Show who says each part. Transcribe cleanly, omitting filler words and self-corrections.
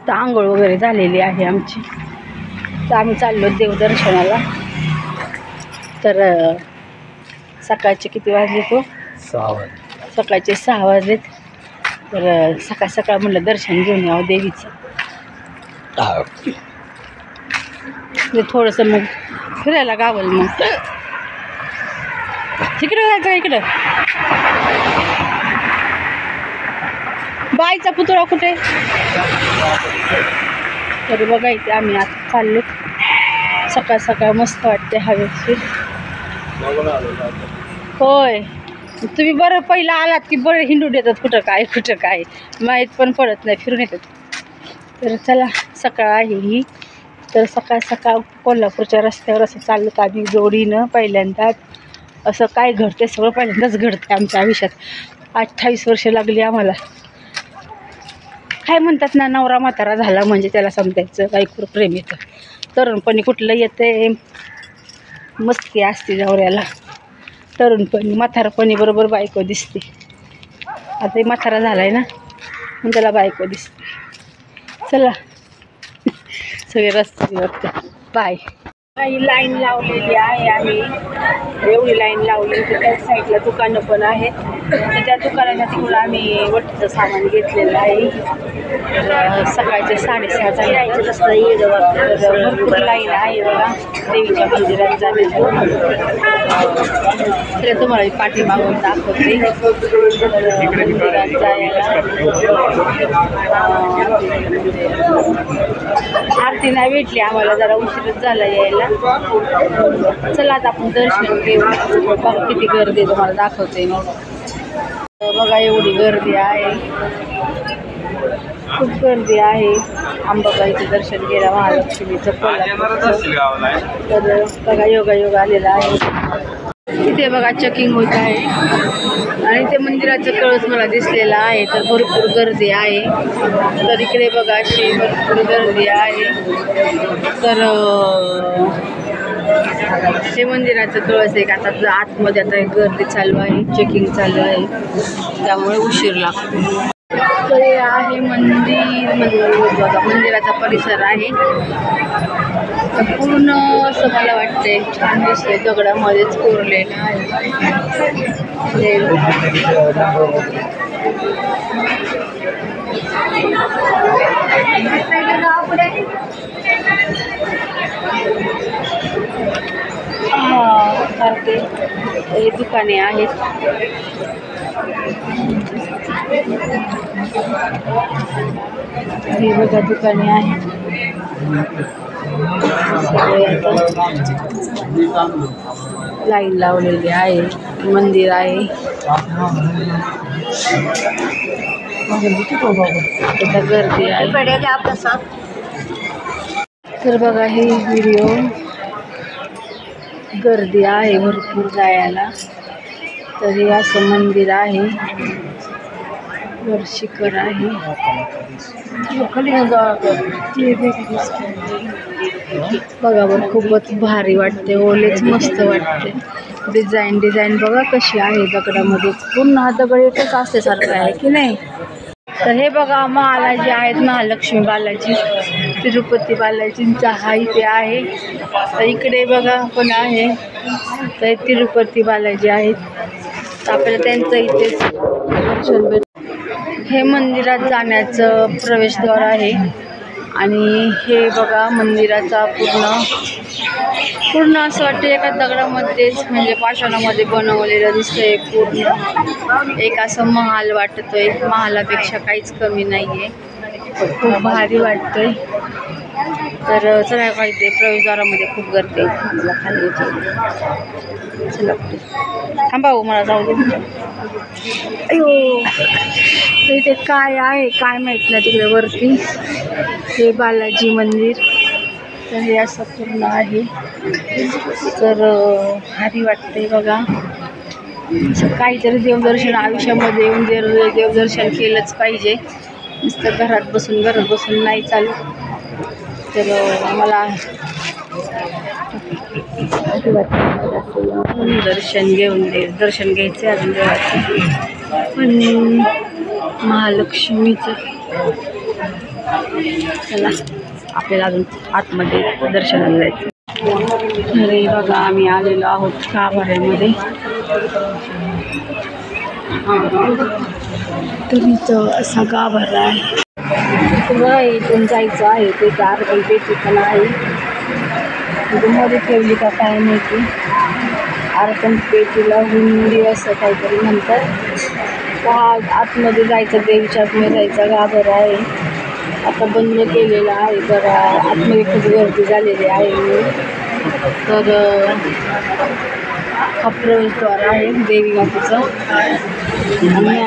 Speaker 1: मस्त आंघोळ वगैरे झालेली आहे आमची. तर आम्ही चाललो देवदर्शनाला. तर सकाळचे किती वाजले तो
Speaker 2: 6 वाजले.
Speaker 1: सकाळचे 6 वाजलेत. तर सकाळ सकाळ म्हटलं दर्शन घेऊन यावं देवीचं. थोडंसं मग फिरायला गावल. मग तिकडं जायचं इकडं. बाईचा पुतळा कुठे? तर बघा इथे आम्ही आता चाललो. सकाळ सकाळ मस्त वाटते हवेशीर. होय तुम्ही बरं पहिला आलात की बरं हिंडू देतात कुठं काय माहीत पण पडत नाही, फिरून येतात. तर चला सकाळ आहे ही. तर सकाळ सकाळ कोल्हापूरच्या रस्त्यावर असं चाललं आम्ही जोडीनं. पहिल्यांदाच असं काय घडते सगळं पहिल्यांदाच घडते आमच्या आयुष्यात. 28 वर्ष लागली आम्हाला. काय म्हणतात ना, नवरा म्हातारा झाला म्हणजे त्याला समजायचं बायकोवर प्रेम येतं. तरुणपणी कुठलं येते, मस्ती असते नवऱ्याला. तरुणपणी म्हातारपणी बरोबर बायको दिसते. आता म्हातारा झालाय ना मग त्याला बायको दिसते. चला सगळे रस्ते बघते. बाय. काही लाईन लावलेली आहे आम्ही. एवढी लाईन लावली तर त्या साईडला दुकानं पण आहेत. तर त्या दुकानाच्या तिकडून आम्ही वटीचं सामान घेतलेलं आहे. तर सकाळचे 6:30 जायचं तसं तर भरपूर लाईन आहे बघा देवीच्या मंदिरात जाण्याचं. तर तुम्हाला पाठीमागून दाखवते. मंदिरात जायला आरती नाही भेटली आम्हाला, जरा उशीरच झाला यायला. चला आता आपण दर्शन घेऊ. बघा किती गर्दी तुम्हाला दाखवते. बघा एवढी गर्दी आहे, खूप गर्दी आहे. अंबाबाईचं दर्शन घ्यायला महालक्ष्मीचं कोल्हापूरचं. तर बघा योगा आलेला आहे. इथे बघा चेकिंग होत आहे आणि ते मंदिराचं कळस मला दिसलेला आहे. तर भरपूर गर्दी आहे. तर इकडे बघा अशी भरपूर गर्दी आहे. तर हे मंदिराचं कळस आहे. आता आतमध्ये आता गर्दी चालू आहे, चेकिंग चालू आहे, त्यामुळे उशीर लागतो. तर हे आहे मंदिर बघा, मंदिराचा परिसर आहे. पूर्ण असं मला वाटतंय छान दिसतंय, दगडामध्येच कोरलेलं आहे. सारखे हे दुकाने आहेत. हे बघा दुकाने आहेत. लाईन लावलेली आहे. मंदिर आहे. गर्दी आहे. तर बघा हे व्हिडिओ गर्दी आहे भरपूर जायला. तर हे असं मंदिर आहे, वर शिखर आहे. बघा बरं खूपच भारी वाटते. ओलेच मस्त वाटते. डिझाईन बघा कशी आहे दगडामध्ये. पूर्ण हा दगड एकच असल्यासारखं आहे की नाही. तर हे बघा महालाजी आहेत, महालक्ष्मी बालाजी, तिरुपती बालाजींचा हा इथे आहे. तर इकडे बघा पण आहे. तर तिरुपती बालाजी आहेत. तर आपल्याला त्यांचं इथेच दर्शन भेट. हे मंदिरात जाण्याचं प्रवेशद्वार आहे. आणि हे बघा मंदिराचा पूर्ण असं वाटतं एका दगडामध्येच म्हणजे पाषाणामध्ये बनवलेलं दिसतंय. पूर्ण एक असं महाल वाटतोय. महालापेक्षा काहीच कमी नाही आहे. खूप भारी वाटतंय. तर चला पाहिजे प्रवेशद्वारामध्ये खूप गर्दी आहे. मला खाली यायची. चला थांबा हो, मला जाऊ दे. अयो इथे काय आहे काय माहीत नाही तिकडे वरती. हे बालाजी मंदिर. तर हे असं पूर्ण आहे. तर भारी वाटते बघा. काहीतरी देवदर्शन आयुष्यामध्ये येऊन देवदर्शन केलंच पाहिजे. नुसतं घरात बसून नाही चालू. तर मला दर्शन घ्यायचे अजून देवाचं पण महालक्ष्मीचं. चला आपल्याला अजून आतमध्ये दर्शनाला जायचं. अरे बघा आम्ही आलेलो आहोत गाभाऱ्यामध्ये. तर इथं असा गाभारा आहे. बघा इथून जायचं आहे. ते गार्डन पेटी पण आहे. मध्ये ठेवली का काय माहिती. आरपण पेटीला हुंडी असं काहीतरी म्हणतात. आतमध्ये जायचं, देवीच्या आतमध्ये जायचा गाभारा आहे. आता बंद केलेला आहे. तर आतमध्ये खूप गर्दी झालेली आहे. तर हा प्रवेशद्वार आहे देवी मातेचं. आणि